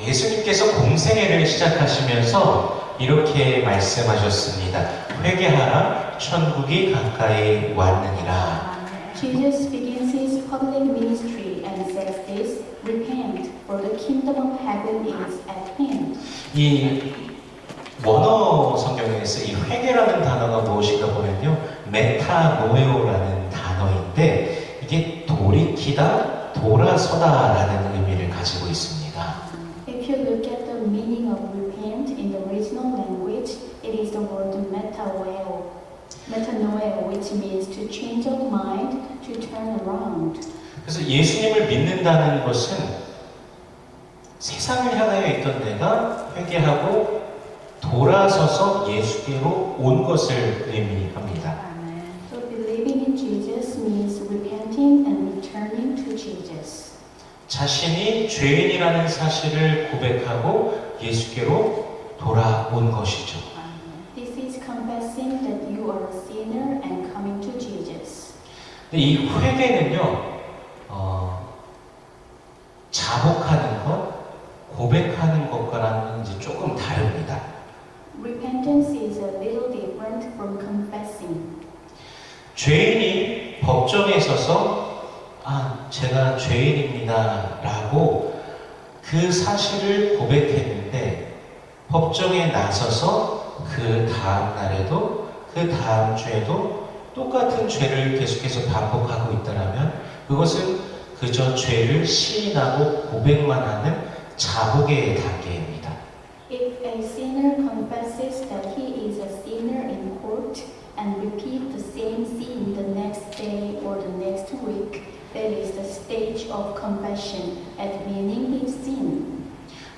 예수님께서 공생애를 시작하시면서 이렇게 말씀하셨습니다. 회개하라, 천국이 가까이 왔느니라. Jesus begins his public ministry and says this, repent, for the kingdom of heaven is at hand. 이 원어 성경에서 이 회개라는 단어가 무엇인가 보면요, 메타노에오라는 단어인데 이게 돌이키다, 돌아서다라는 의미를 가지고 있습니다. If you look at the meaning of repent in the original language, it is the word metanoeo, which means to change of mind, to turn around. 그래서 예수님을 믿는다는 것은 세상을 향하여 있던 내가 회개하고 돌아서서 예수께로 온 것을 의미합니다. So believing in Jesus means repenting and returning to Jesus. 자신이 죄인이라는 사실을 고백하고 예수께로 돌아온 것이죠. This is confessing that you are a sinner and coming to Jesus. 근데 이 회개는요, 자복하는 것, 고백하는 것과는 이제 조금 다릅니다. Repentance is a little different from confessing. 죄인이 법정에 서서 제가 죄인입니다 라고 그 사실을 고백했는데 법정에 나서서 그 다음 날에도 그 다음 주에도 똑같은 죄를 계속해서 반복하고 있다면 그것은 그저 죄를 시인하고 고백만 하는 자복의 단계입니다. If a sinner confesses that he is a sinner in court and repeat the same sin the next day or the next week, that is the stage of confession, admitting his sin.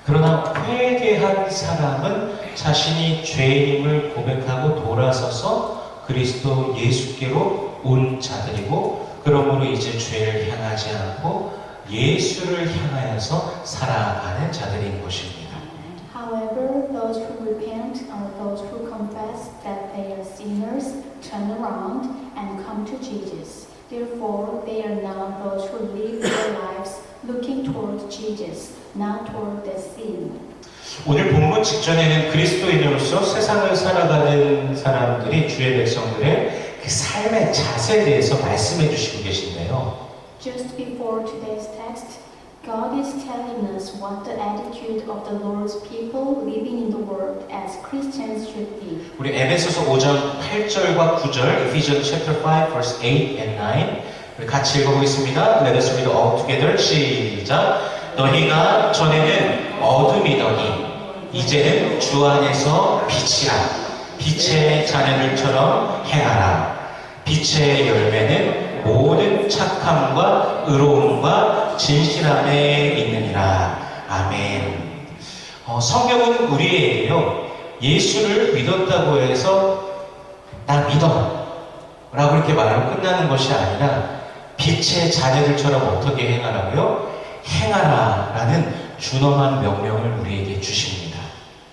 그러나 회개한 사람은 자신이 죄인임을 고백하고 돌아서서 그리스도 예수께로 온 자들이고 그러므로 이제 죄를 향하지 않고 예수를 향하여서 살아가는 자들인 것입니다. However, those who repent are those who confess that they are sinners, turn around, and come to Jesus. Therefore, they are now those who live their lives looking toward Jesus, not toward their sin. 오늘 본문 직전에는 그리스도인으로서 세상을 살아가는 사람들이 주의 백성들의 그 삶의 자세에 대해서 말씀해 주시고 계신데요. Just before today's text, God is telling us what the attitude of the Lord's people living in the world as Christians should be. 우리 에베소서 5장 8절과 9절, Ephesians chapter 5 verse 8 and 9 우리 같이 읽어보겠습니다. Let us read all together. 시작. 너희가 전에는 어둠이더니 이제는 주 안에서 빛이라. 빛의 자녀들처럼 행하라. 빛의 열매는 모든 착함과 의로움과 진실함에 있느니라. 아멘. 성경은 우리에게요, 예수를 믿었다고 해서 나 믿어 라고 이렇게 말하고 끝나는 것이 아니라 빛의 자녀들처럼 어떻게 행하라고요? 행하라 라는 준엄한 명령을 우리에게 주십니다.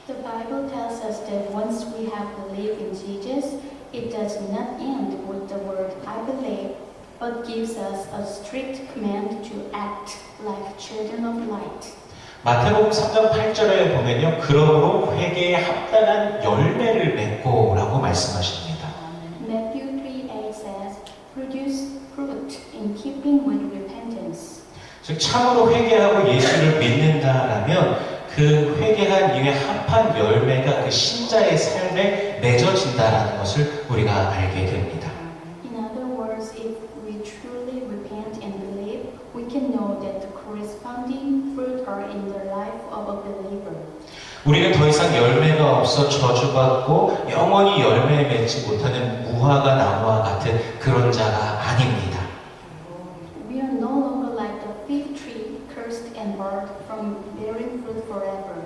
The Bible tells us that once we have believed in Jesus, it does not end with the word I believe, but gives us a strict command to act like children of light. 마태복음 3장 8절에 보면요, 그러므로 회개에 합당한 열매를 맺고 라고 말씀하십니다. Matthew 3:8 says, produce fruit in keeping with repentance. 즉 참으로 회개하고 예수를 믿는다라면 그 회개한 이후에 합한 열매가 그 신자의 삶에 맺어진다라는 것을 우리가 알게 됩니다. In other words, if we truly repent and believe, we can know that the corresponding fruit are in the life of a believer. 우리는 더 이상 열매가 없어 저주받고 영원히 열매 맺지 못하는 무화과 나무와 같은 그런 자가 아닙니다. We are no longer like the fig tree, cursed and barred from bearing fruit forever.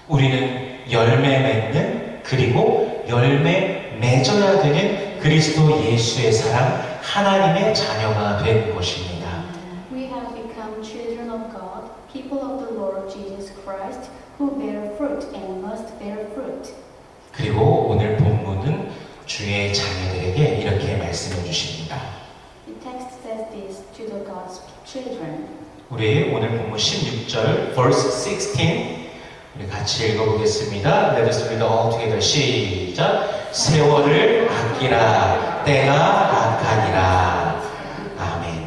우리는 열매 맺는 그리고 열매 맺어야 되는 그리스도 예수의 사람 하나님의 자녀가 된 것입니다. We have become children of God, people of the Lord Jesus Christ, who bear fruit and must bear fruit. 그리고 오늘 본문은 주의 자녀들에게 이렇게 말씀해 주십니다. The text says this to the God's children. 우리 오늘 본문 16절 verse 16 우리 같이 읽어보겠습니다. Let us read all together. 시작. 세월을 아끼라 때가 악하니라. 아멘.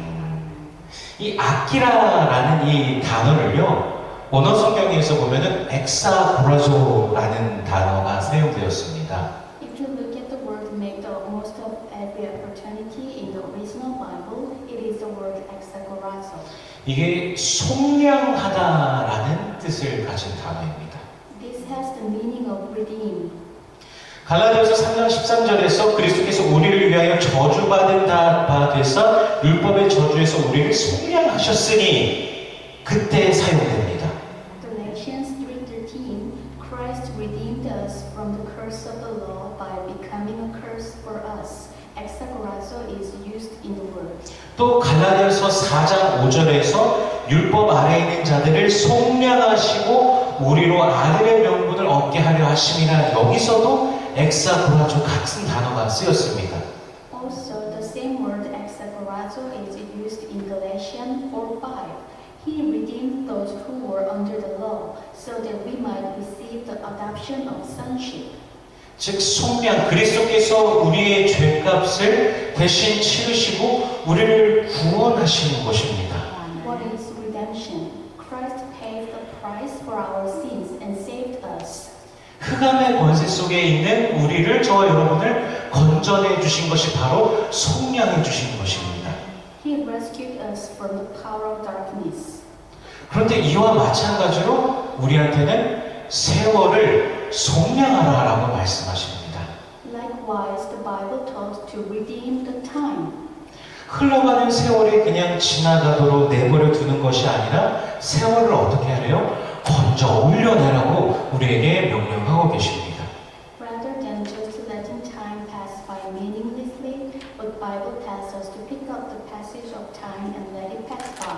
이 아끼라라는 이 단어를요, 원어 성경에서 보면은 엑사고라조라는 단어가 사용되었습니다. If you look at the word make the most of every opportunity in the original Bible, it is the word exagorazo. 이게 속량하다라는 뜻을 가진 단어입니다. This has the meaning of redeem. 갈라디아서 3장 13절에서 그리스도께서 우리를 위하여 저주받은 바 되사 율법의 저주에서 우리를 속량하셨으니 그때 사용됩니다. Galatians 3:13, Christ redeemed us from the curse of the law by becoming a curse for us. Exagorazo is used in the word. 또 갈라디아서 4장 5절에서 율법 아래에 있는 자들을 속량하시고 우리로 아들의 명분을 얻게 하려 하심이라 여기서도 엑사고라조 같은 단어가 쓰였습니다. Also, the same word exagorazo is used in Galatians 4:5. He redeemed those who were under the law, so that we might receive the adoption of sonship. 즉 속량, 그리스도께서 우리의 죄값을 대신 치르시고 우리를 구원하시는 것입니다. What is redemption? Christ paid the price for our sins and saved us. 흑암의 권세 속에 있는 우리를, 저와 여러분을 건져내 주신 것이 바로 속량해 주신 것입니다. He rescued us from the power of darkness. 그런데 이와 마찬가지로 우리한테는 세월을 속량하라라고 말씀하십니다. Likewise, the Bible tells to redeem the time. 흘러가는 세월이 그냥 지나가도록 내버려 두는 것이 아니라 세월을 어떻게 하래요? 건져 올려내라고 우리에게 명령하고 계십니다. Rather than just letting time pass by meaninglessly, the Bible tells us to pick up the passage of time and let it pass by.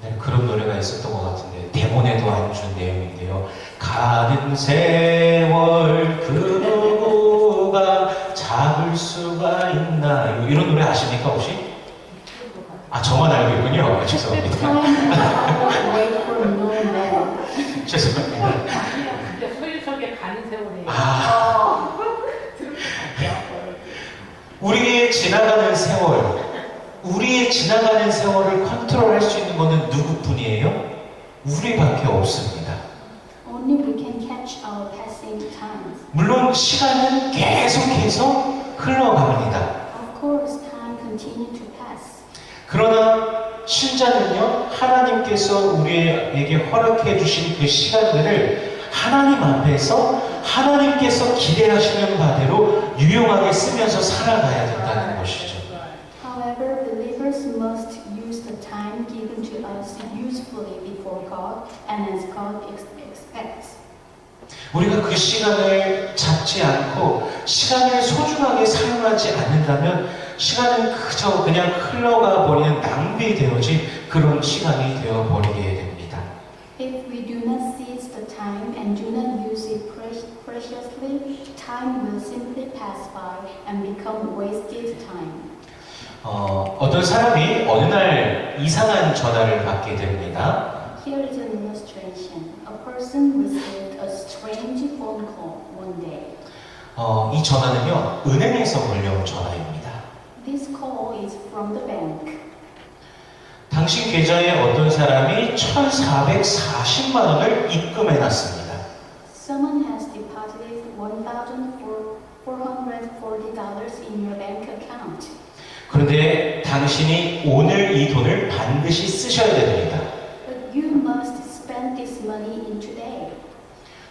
네, 그런 노래가 있었던 것 같은데 대본에도 안 준 내용인데요. 가는 세월 그 누구가 잡을 수가 있나요? 이런 노래 아십니까 혹시? 아, 저만 알고 있군요. 죄송합니다. Time cannot wait for no man. 죄송합니다. 근데 소유 속에 가는 세월에 아, 우리의 지나가는 세월을 컨트롤할 수 있는 것은 누구뿐이에요? 우리밖에 없습니다. Only we can catch our passing times. 물론 시간은 계속해서 흘러갑니다. Of course, time continues to pass. 그러나 신자는요, 하나님께서 우리에게 허락해 주신 그 시간들을 하나님 앞에서 하나님께서 기대하시는 바대로 유용하게 쓰면서 살아가야 된다는 것이죠. However, believers must use the time given to us usefully before God and as God expects. 우리가 그 시간을 잡지 않고 시간을 소중하게 사용하지 않는다면 시간은 그저 그냥 흘러가 버리는 낭비되어진 그런 시간이 되어버리게 됩니다. If we do not seize the time and do not use it preciously, time will simply pass by and become wasted time. 어떤 사람이 어느 날 이상한 전화를 받게 됩니다. Here is an illustration. A person received a strange phone call one day. 이 전화는요, 은행에서 걸려온 전화입니다. This call is from the bank. 당신 계좌에 어떤 사람이 1,440만 원을 입금해 놨습니다. Someone has deposited $1,440 in your bank account. 그런데 당신이 오늘 이 돈을 반드시 쓰셔야 됩니다. But you must spend this money in today.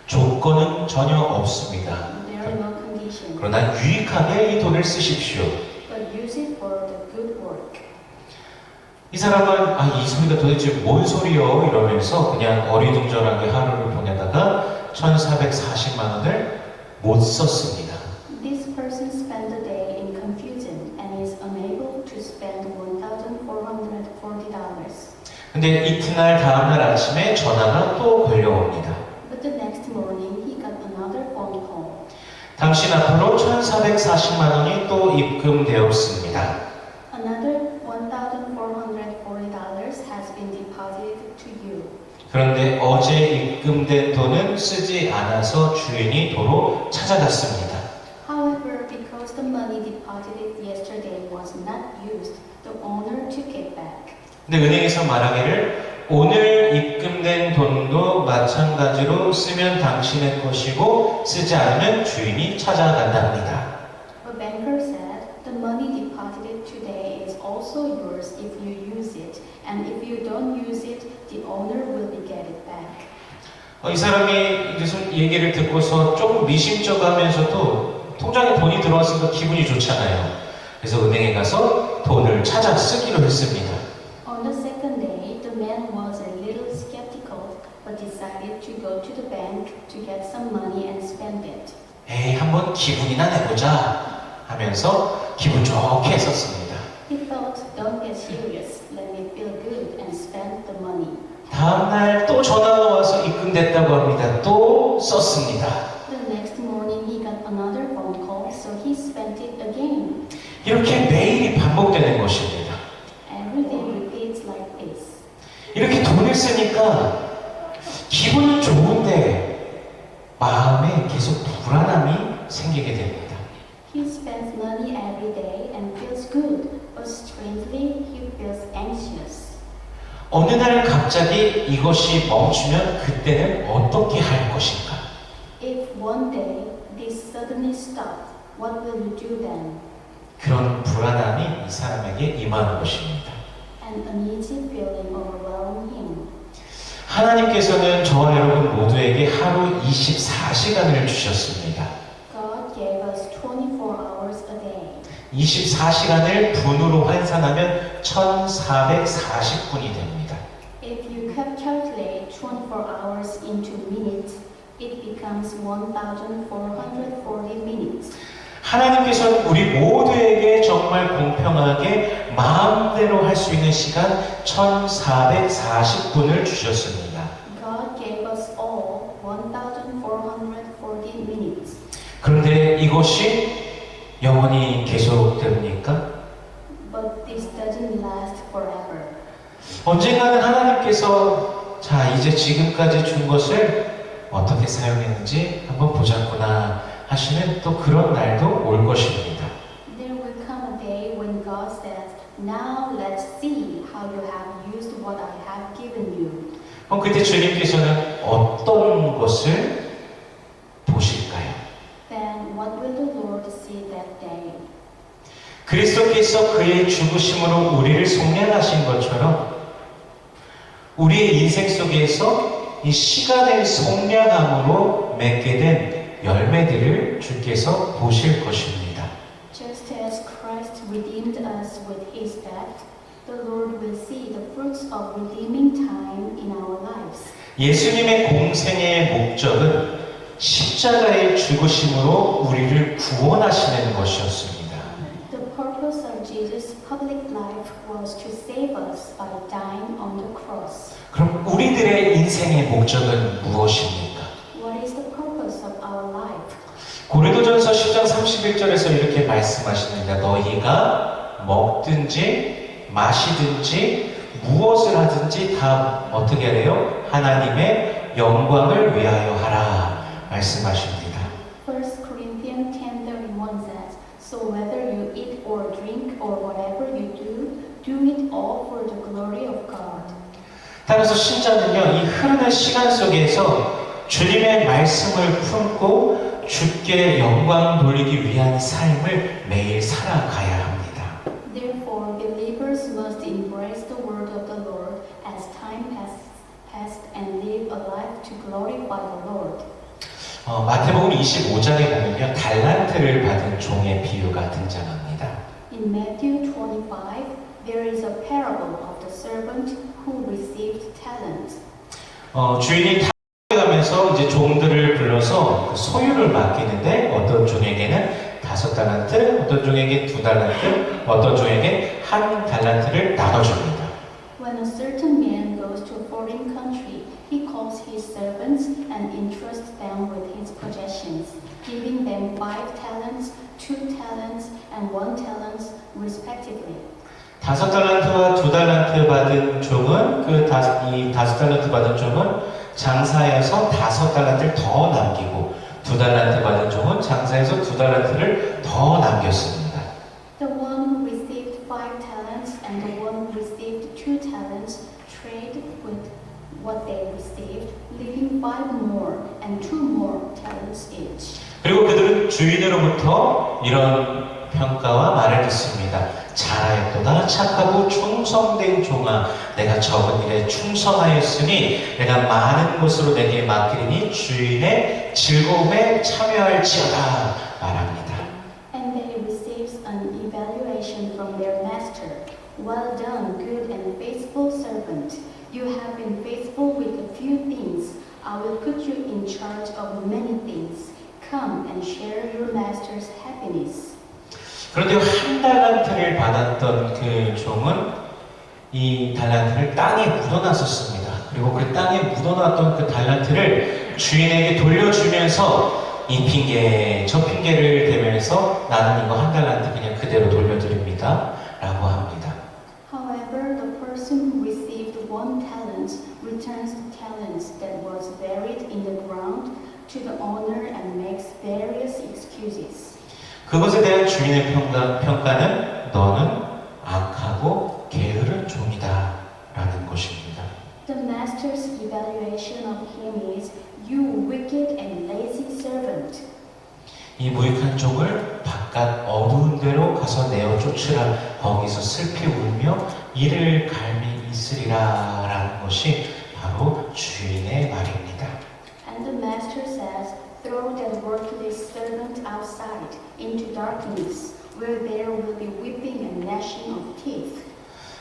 조건은 전혀 없습니다. There are no conditions. 그러나 유익하게 이 돈을 쓰십시오. But use it for the good work. 이 사람은 이 소리가 도대체 뭔 소리요? 이러면서 그냥 어리둥절하게 하루를 보내다가 1,440만 원을 못 썼습니다. This person spent the day in confusion and is unable to spend $1,440. 근데 이튿날 다음날 아침에 전화가 또 걸려옵니다. But the next morning he got another phone call. 당신 앞으로 1,440만 원이 또 입금되었습니다. Another $1,440 has 그런데 어제 입금된 돈은 쓰지 않아서 주인이 도로 찾아갔습니다. However, because the money deposited yesterday was not used, the owner took it back. 근데 은행에서 말하기를 오늘 입금된 돈도 마찬가지로 쓰면 당신의 것이고 쓰지 않으면 주인이 찾아간답니다. A banker said, the money deposited today is also yours if you use it, and if you don't use it, the owner will get it back. 이 사람이 이제 얘기를 듣고서 조금 미심쩍하면서도 통장에 돈이 들어왔으니까 기분이 좋잖아요. 그래서 은행에 가서 돈을 찾아 쓰기로 했습니다. On the second day, the man was a little skeptical, but decided to go to the bank to get some money and spend it. 에이, 한번 기분이나 내보자 하면서 기분 좋게 썼습니다. He thought, don't get serious, let me feel good and spend the money. 다음날 또 전화가 와서 입금됐다고 합니다. 또 썼습니다. The next morning, he got another phone call, so he spent it again. 이렇게 매일이 반복되는 것입니다. Every day repeats like this. 이렇게 돈을 쓰니까 기분은 좋은데 마음에 계속 불안함이 생기게 됩니다. He spends money every day and feels good, but strangely, he feels anxious. 어느 날 갑자기 이것이 멈추면 그때는 어떻게 할 것인가? If one day this suddenly stopped, what will you do then? 그런 불안함이 이 사람에게 임하는 것입니다. An uneasy feeling overwhelmed him. 하나님께서는 저와 여러분 모두에게 하루 24시간을 주셨습니다. God gave us 24 hours a day. 24시간을 분으로 환산하면 1440분이 됩니다. If you calculate 24 hours into minutes, it becomes 1,440 minutes. 하나님께서는 우리 모두에게 정말 공평하게 마음대로 할 수 있는 시간 1440분을 주셨습니다. God gave us all 1,440 minutes. 그런데 이것이 영원히 계속됩니까? But this doesn't last forever. 언젠가는 하나님께서 자 이제 지금까지 준 것을 어떻게 사용했는지 한번 보자꾸나 하시는 또 그런 날도 올 것입니다. There will come a day when God says, now let's see how you have used what I have given you. 그럼 그때 주님께서는 어떤 것을 보실까요? Then what will the Lord see that day? 그리스도께서 그의 죽으심으로 우리를 속량하신 것처럼 우리의 인생 속에서 이 시간의 속량함으로 맺게 된 열매들을 주께서 보실 것입니다. Just as Christ redeemed us with his death, the Lord will see the fruits of redeeming time in our lives. 예수님의 공생의 목적은 십자가의 죽으심으로 우리를 구원하시는 것이었습니다. The purpose of Jesus' public life was to save us by dying on the cross. 그럼 우리들의 인생의 목적은 무엇입니까? What is the purpose of our life? 고린도전서 10장 31절에서 이렇게 말씀하십니다. 너희가 먹든지 마시든지 무엇을 하든지 다 어떻게 하래요? 하나님의 영광을 위하여 하라 말씀하십니다. 1 Corinthians 10:31 says, So whether you eat or drink or whatever you do, do it all for the glory of God. 따라서 신자는요, 이 흐르는 시간 속에서 주님의 말씀을 품고 주께 영광 돌리기 위한 삶을 매일 살아가야 합니다. Therefore, believers must embrace the word of the Lord as time passed and live a life to glorify the Lord. 마태복음 25장에 보면요, 달란트를 받은 종의 비유가 등장합니다. In Matthew 25, there is a parable of the servant who received talents. 주인이 가면서 이제 종들을 불러서 그 소유를 맡기는데 어떤 종에게는 5달란트, 어떤 종에게 2달란트, 어떤 종에게 1달란트를 나눠줍니다. When a certain man goes to a foreign country, he calls his servants and entrusts them with his possessions, giving them 5 talents, 2 talents, and 1 talent respectively. 5달란트와 2달란트 받은 종은 이 5달란트 받은 종은 장사해서 5달란트를 더 남기고 2달란트 받은 종은 장사해서 2달란트를 더 남겼습니다. The one who received 5 talents and the one who received 2 talents trade with what they received, leaving 5 more and 2 more talents each. 그리고 그들은 주인으로부터 이런 평가와 말을 듣습니다. 잘하였도다 착하고 충성된 종아, 내가 적은 일에 충성하였으니 내가 많은 것으로 내게 맡기리니 주인의 즐거움에 참여할지어다 말합니다. And they receives an evaluation from their master. Well done, good and faithful servant. You have been faithful with a few things. I will put you in charge of many things. Come and share your master's happiness. 그런데 한 달란트를 받았던 그 종은 이 달란트를 땅에 묻어놨었습니다. 그리고 그 땅에 묻어놨던 그 달란트를 주인에게 돌려주면서 이 핑계 저 핑계를 대면서 나는 이거 한 달란트 그냥 그대로 돌려드립니다 라고 합니다. However, the person who received 1 talent returns the talents that was buried in the ground to the owner and makes various excuses. 그것에 대한 주인의 평가는 너는 악하고 게으른 종이다 라는 것입니다. The master's evaluation of him is, you wicked and lazy servant. 이 무익한 종을 바깥 어두운 데로 가서 내어 쫓으라. 거기서 슬피 울며 이를 갈미 있으리라 라는 것이 바로 주인의 말입니다. And the master says, throw that worthless servant outside into darkness, where there will be weeping and gnashing of teeth.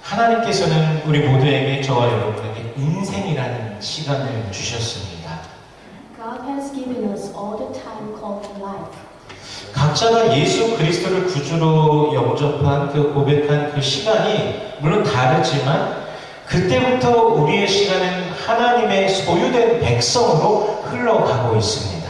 하나님께서는 우리 모두에게 저와 여러분에게 인생이라는 시간을 주셨습니다. God has given us all the time called life. 각자가 예수 그리스도를 구주로 영접한 고백한 그 시간이 물론 다르지만 그때부터 우리의 시간은 하나님의 소유된 백성으로 흘러가고 있습니다.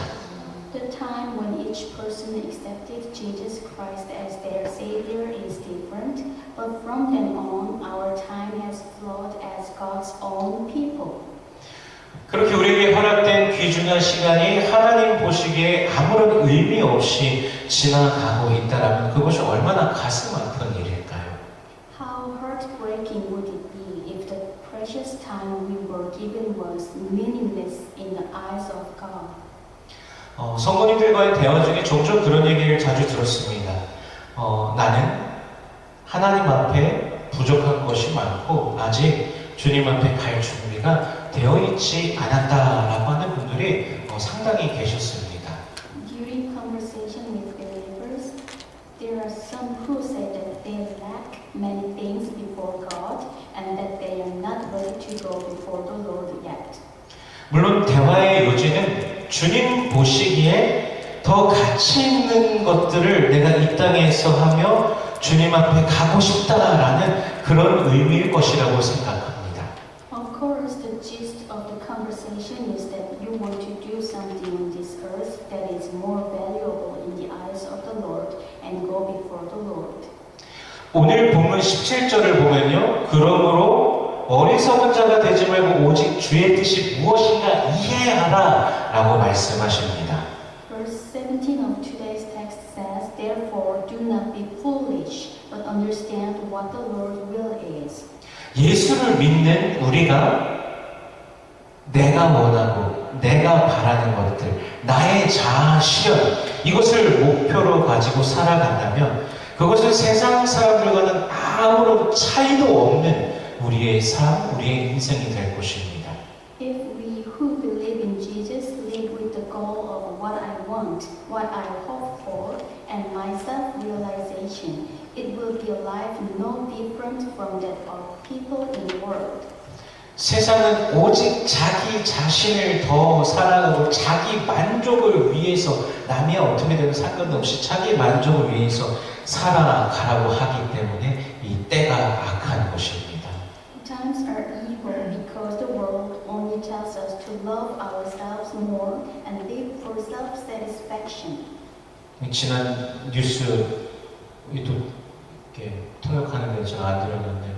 The time when each person accepted Jesus Christ as their Savior is different, but from then on, our time has flowed as God's own people. 그렇게 우리에게 허락된 귀중한 시간이 하나님 보시기에 아무런 의미 없이 지나가고 있다라면 그것이 얼마나 가슴 아픈 일일까요? How heartbreaking would it be if the precious time we were given was meaningless in the eyes of God? 성도님들과의 대화 중에 종종 그런 얘기를 자주 들었습니다. 나는 하나님 앞에 부족한 것이 많고 아직 주님 앞에 갈 준비가 되어 있지 않았다라고 하는 분들이 상당히 계셨습니다. During conversation with believers, there are some who say that they lack many things before God and that they are not ready to go before the Lord yet. 물론 대화의 요지는 주님 보시기에 더 가치 있는 것들을 내가 이 땅에서 하며 주님 앞에 가고 싶다라는 그런 의미일 것이라고 생각합니다. Of course, the gist of the conversation is that you want to do something on this earth that is more valuable in the eyes of the Lord and go before the Lord. 오늘 본문 17절을 보면요. 그러므로 어리석은 자가 되지 말고 오직 주의 뜻이 무엇인가 이해하라 라고 말씀하십니다. Verse 17 of today's text says, therefore do not be foolish, but understand what the Lord's will is. 예수를 믿는 우리가 내가 원하고 내가 바라는 것들, 나의 자아 실현, 이것을 목표로 가지고 살아간다면 그것은 세상 사람들과는 아무런 차이도 없는 우리의 삶, 우리의 인생이 될 것입니다. If we who believe in Jesus live with the goal of what I want, what I hope for, and my self-realization, it will be a life no different from that of people in the world. 세상은 오직 자기 자신을 더 사랑하고 자기 만족을 위해서 남이 어떻게 되든 상관없이 자기 만족을 위해서 살아가라고 하기 때문에 이 때가 악한 것입니다. Times are evil because the world only tells us to love ourselves more and live for self-satisfaction. 지난 뉴스 이렇게 통역하는데 제가 안 들었는데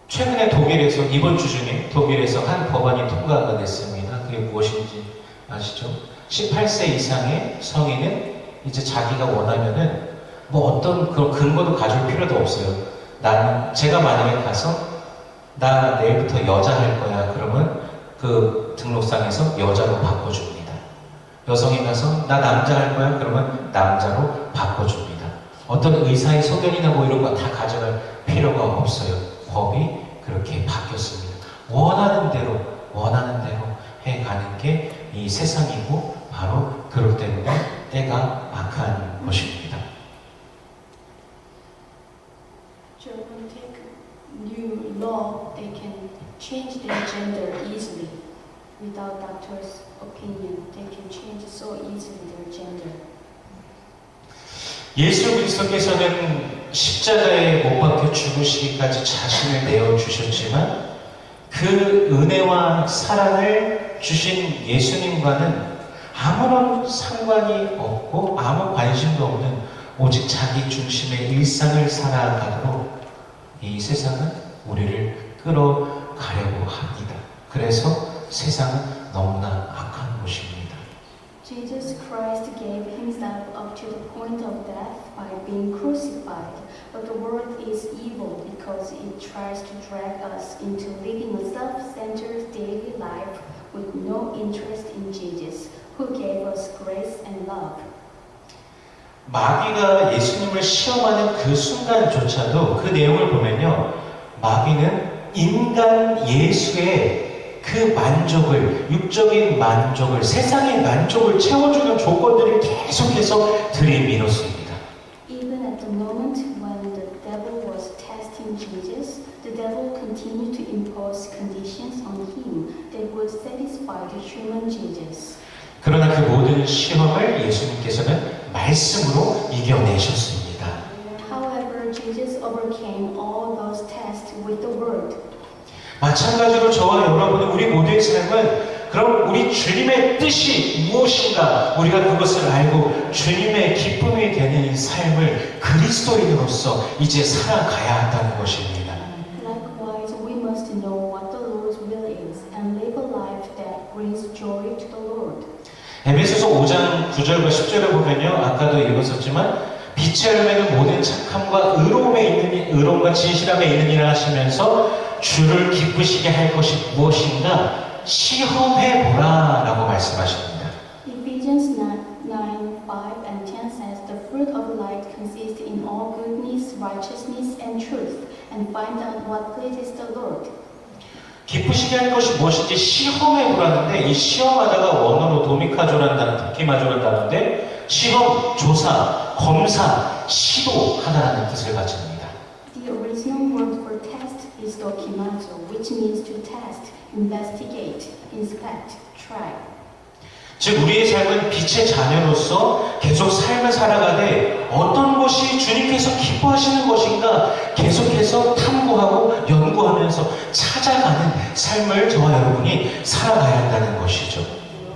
최근에 독일에서 이번 주 중에 독일에서 한 법안이 통과가 됐습니다. 그게 무엇인지 아시죠? 18세 이상의 성인은 이제 자기가 원하면은 뭐 어떤 그런 근거도 가질 필요도 없어요. 나는 제가 만약에 가서 나 내일부터 여자 할 거야 그러면 그 등록상에서 여자로 바꿔줍니다. 여성이 가서 나 남자 할 거야 그러면 남자로 바꿔줍니다. 어떤 의사의 소견이나 뭐 이런 거 다 가져갈 필요가 없어요. 법이 그렇게 바뀌었습니다. 원하는 대로 해가는 게 이 세상이고 바로 그렇기 때문에 때가 막한 것입니다. Children take new law, they can change their gender easily without doctor's opinion. They can change so easily their gender. 예수 그리스도께서는 십자가에 못 박혀 죽으시기까지 자신을 내어주셨지만 그 은혜와 사랑을 주신 예수님과는 아무런 상관이 없고 아무 관심도 없는 오직 자기 중심의 일상을 살아가도록 이 세상은 우리를 끌어가려고 합니다. 그래서 세상은 너무나 악한 곳입니다. Jesus Christ gave himself up to the point of death by being crucified, but the world is evil because it tries to drag us into living a self-centered daily life with no interest in Jesus, who gave us grace and love. 마귀가 예수님을 시험하는 그 순간조차도 그 내용을 보면요, 마귀는 인간 예수의 그 만족을, 육적인 만족을, 세상의 만족을 채워주는 조건들을 계속해서 들이밀었습니다. Even at the moment when the devil was testing Jesus, the devil continued to impose conditions on him that would satisfy the human Jesus. 그러나 그 모든 시험을 예수님께서는 말씀으로 이겨내셨습니다. However, Jesus overcame all those tests with the word. 마찬가지로 저와 여러분은 우리 모두의 삶은 그럼 우리 주님의 뜻이 무엇인가 우리가 그것을 알고 주님의 기쁨이 되는 삶을 그리스도인으로서 이제 살아가야 한다는 것입니다. Likewise, we must know what the Lord's will is and live a life that brings joy to the Lord. 에베소서 5장 9절과 10절을 보면요, 아까도 읽었었지만 빛의 열매는 모든 착함과 의로움과 진실함에 있느니라 하시면서 주를 기쁘시게 할 것이 무엇인가 시험해보라 라고 말씀하십니다. Ephesians 9, 5 and 10 says, The fruit of light consists in all goodness, righteousness, and truth, and find out what pleases the Lord. 기쁘시게 할 것이 무엇인지 시험해보라는데 이 시험하다가 원어로 도미카조라는 단어인데 시험, 조사, 검사, 시도하다라는 뜻을 가집니다. The original word for test is dokimazo, which means to test, investigate, inspect, try. 즉 우리의 삶은 빛의 자녀로서 계속 삶을 살아가되 어떤 것이 주님께서 기뻐하시는 것인가 계속해서 탐구하고 연구하면서 찾아가는 삶을 저와 여러분이 살아가야 한다는 것이죠.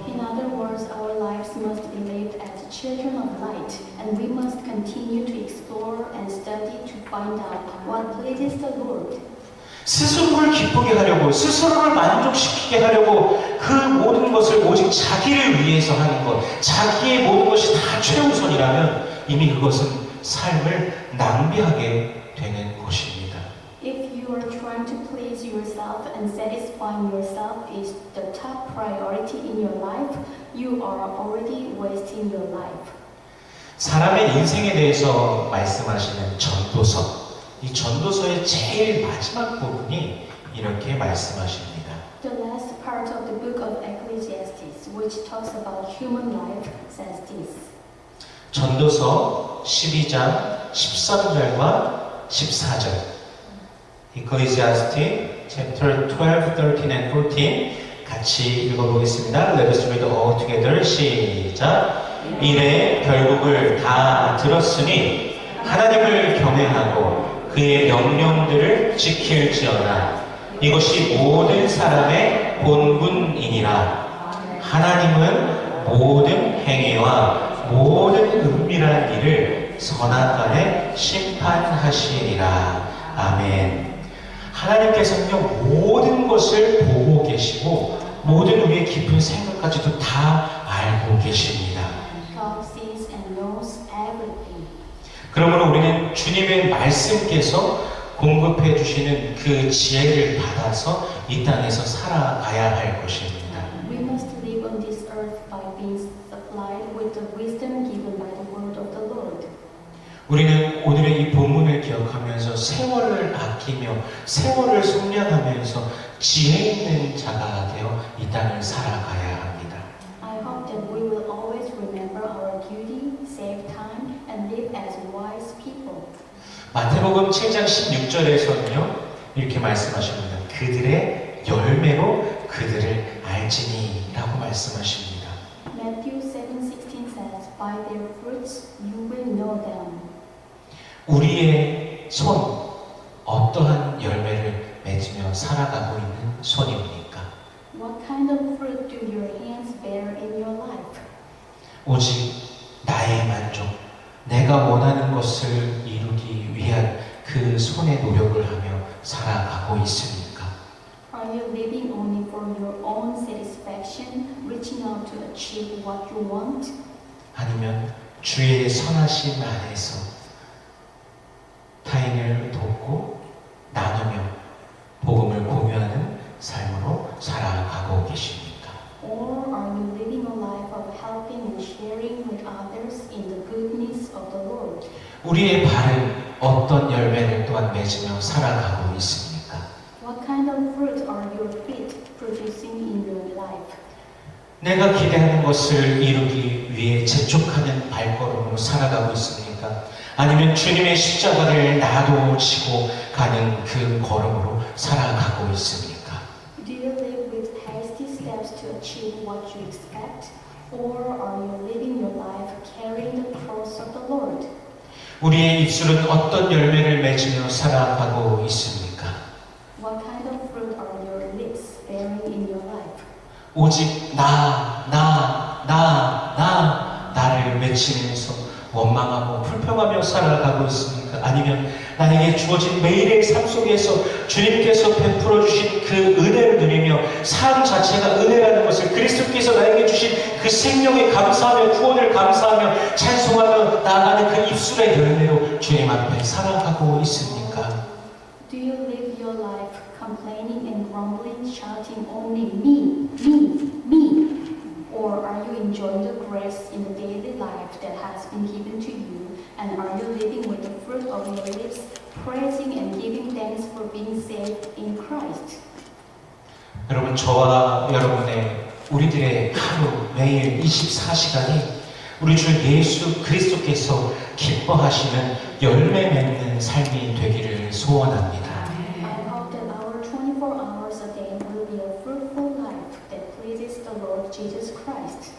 In other words, our lives must be lived as children of light, and we must continue to explore and study to find out what pleases the Lord. 스스로를 기쁘게 하려고, 스스로를 만족시키게 하려고 그 모든 것을 오직 자기를 위해서 하는 것, 자기의 모든 것이 다 최우선이라면 이미 그것은 삶을 낭비하게 되는 것입니다. If you are trying to please yourself and satisfying yourself is the top priority in your life, you are already wasting your life. 사람의 인생에 대해서 말씀하시는 전도서, 이 전도서의 제일 마지막 부분이 이렇게 말씀하십니다. The last part of the book of Ecclesiastes, which talks about human life, says this. 전도서 12장 13절과 14절. Ecclesiastes chapter 12, 13 and 14 같이 읽어보겠습니다. Let us read all together. 시작. 이래 결국을 다 들었으니 하나님을 경외하고 그의 명령들을 지킬지어다. 이것이 모든 사람의 본분이니라. 하나님은 모든 행위와 모든 은밀한 일을 선악간에 심판하시리라. 아멘. 하나님께서는요, 모든 것을 보고 계시고 모든 우리의 깊은 생각까지도 다 알고 계십니다. God sees and knows everything. 그러므로 우리는 주님의 말씀께서 공급해 주시는 그 지혜를 받아서 이 땅에서 살아가야 할 것입니다. We must live on this earth by being supplied with the wisdom given by the word of the Lord. 우리는 오늘의 이 본문을 기억하면서 세월을 아끼며 세월을 속량하면서 지혜 있는 자가 되어 이 땅을 살아가야 합니다. I hope that we will always remember our duty, save time, and live as wise people. 마태복음 7장 16절에서는요, 이렇게 말씀하십니다. 그들의 열매로 그들을 알지니 라고 말씀하십니다. Matthew 7:16 says, "By their fruits you will know them." 우리의 손, 어떠한 열매를 맺으며 살아가고 있는 손입니까? What kind of fruit do your hands bear in your life? 오직 나의 만족, 내가 원하는 것을 이루기 위한 그 손의 노력을 하며 살아가고 있습니까? Are you living only for your own satisfaction, reaching out to achieve what you want? 아니면 주의 선하신 안에서 타인을 돕고 나누며 복음을 공유하는 삶으로 살아가고 계십니까? Or are you living a life of helping and sharing with others in the goodness of the Lord? 우리의 발은 어떤 열매를 또한 맺으며 살아가고 있습니까? What kind of fruit are your feet producing in your life? 내가 기대하는 것을 이루기 위해 재촉하는 발걸음으로 살아가고 있습니까? 아니면 주님의 십자가를 나도 지고 가는 그 걸음으로 살아가고 있습니까? Do you live with hasty steps to achieve what you expect? Or are you living your life carrying the cross of the Lord? 우리의 입술은 어떤 열매를 맺으며 살아가고 있습니까? What kind of fruit are your lips bearing in your life? 오직 나를 맺히면서 원망하고 불평하며 살아가고 있습니까? 아니면 나에게 주어진 매일의 삶 속에서 주님께서 베풀어 주신 그 은혜를 누리며 삶 자체가 은혜라는 것을 그리스도께서 나에게 주신 그 생명에 감사하며 구원을 감사하며 찬송하며 나아가는 그 입술의 열매로 주님 앞에 살아가고 있습니까? Do you live your life complaining and grumbling, shouting only me, me, me? Or are you enjoying the grace in the daily life that has been given to you? And are you living with the fruit of your lips, praising and giving thanks for being saved in Christ? 여러분, 저와 여러분의 우리들의 하루 매일 24시간이 우리 주 예수 그리스도께서 기뻐하시는 열매 맺는 삶이 되기를 소원합니다. I hope that our 24 hours a day will be a fruitful life that pleases the Lord Jesus Christ.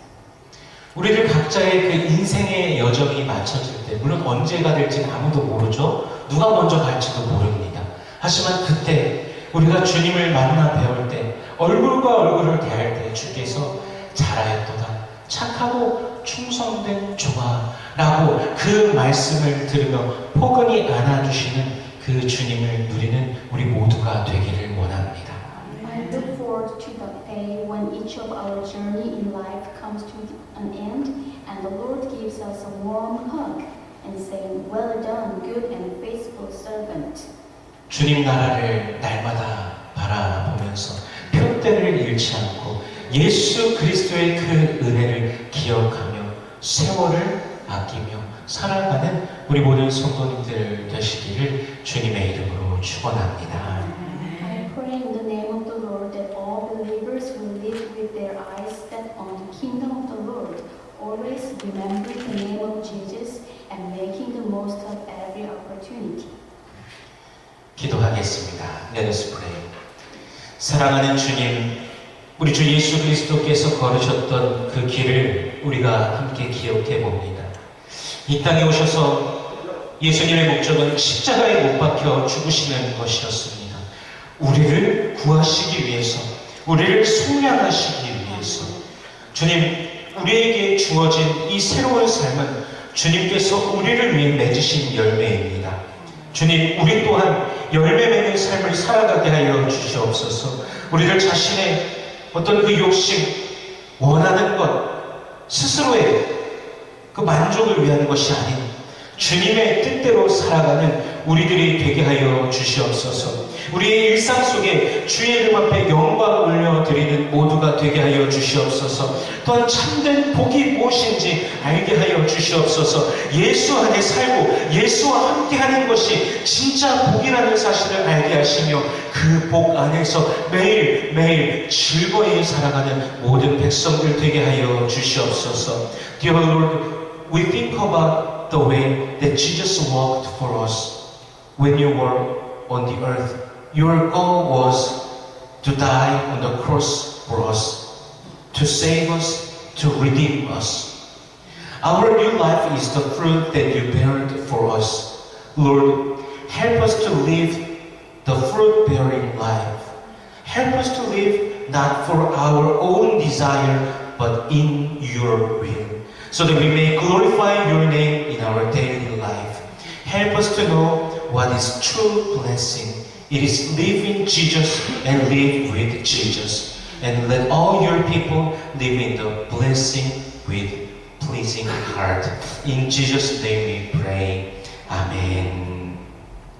우리들 각자의 그 인생의 여정이 맞춰질 때, 물론 언제가 될지는 아무도 모르죠. 누가 먼저 갈지도 모릅니다. 하지만 그때 우리가 주님을 만나 배울 때, 얼굴과 얼굴을 대할 때 주께서 잘하였도다, 착하고 충성된 종아 라고 그 말씀을 들으며 포근히 안아주시는 그 주님을 누리는 우리 모두가 되기를 원합니다. I look forward to the day when each of our journey in life comes to an end and the Lord gives us a warm hug and saying, "Well done, good and faithful servant." 주님 나라를 날마다 바라보면서 표대를 잃지 않고 예수 그리스도의 그 은혜를 기억하며 세월을 아끼며 살아가는 우리 모든 성도님들 되시기를 주님의 이름으로 축원합니다. I pray in the name of the Lord that all believers will live with their eyes set on the kingdom of the Lord, always remembering the name of Jesus and making the most of every opportunity. 기도하겠습니다. Let us pray. 사랑하는 주님, 우리 주 예수 그리스도께서 걸으셨던 그 길을 우리가 함께 기억해 봅니다. 이 땅에 오셔서 예수님의 목적은 십자가에 못 박혀 죽으시는 것이었습니다. 우리를 구하시기 위해서, 우리를 속량하시기 위해서. 주님, 우리에게 주어진 이 새로운 삶은 주님께서 우리를 위해 맺으신 열매입니다. 주님, 우리 또한 열매 맺는 삶을 살아가게 하여 주시옵소서. 우리들 자신의 어떤 그 욕심, 원하는 것, 스스로의 그 만족을 위한 것이 아닌 주님의 뜻대로 살아가는 우리들이 되게 하여 주시옵소서. 우리의 일상 속에 주의 이름 앞에 영광 올려드리는 모두가 되게 하여 주시옵소서. 또한 참된 복이 무엇인지 알게 하여 주시옵소서. 예수 안에 살고 예수와 함께하는 것이 진짜 복이라는 사실을 알게 하시며 그 복 안에서 매일매일 즐거이 살아가는 모든 백성들 되게 하여 주시옵소서. Dear Lord, we think about the way that Jesus walked for us when you were on the earth. Your goal was to die on the cross for us, to save us, to redeem us. Our new life is the fruit that you bared for us. Lord, help us to live the fruit-bearing life. Help us to live not for our own desire, but in your will, so that we may glorify your name in our daily life. Help us to know what is true blessing. It is live in Jesus and live with Jesus. And let all your people live in the blessing with pleasing heart. In Jesus' name we pray. Amen.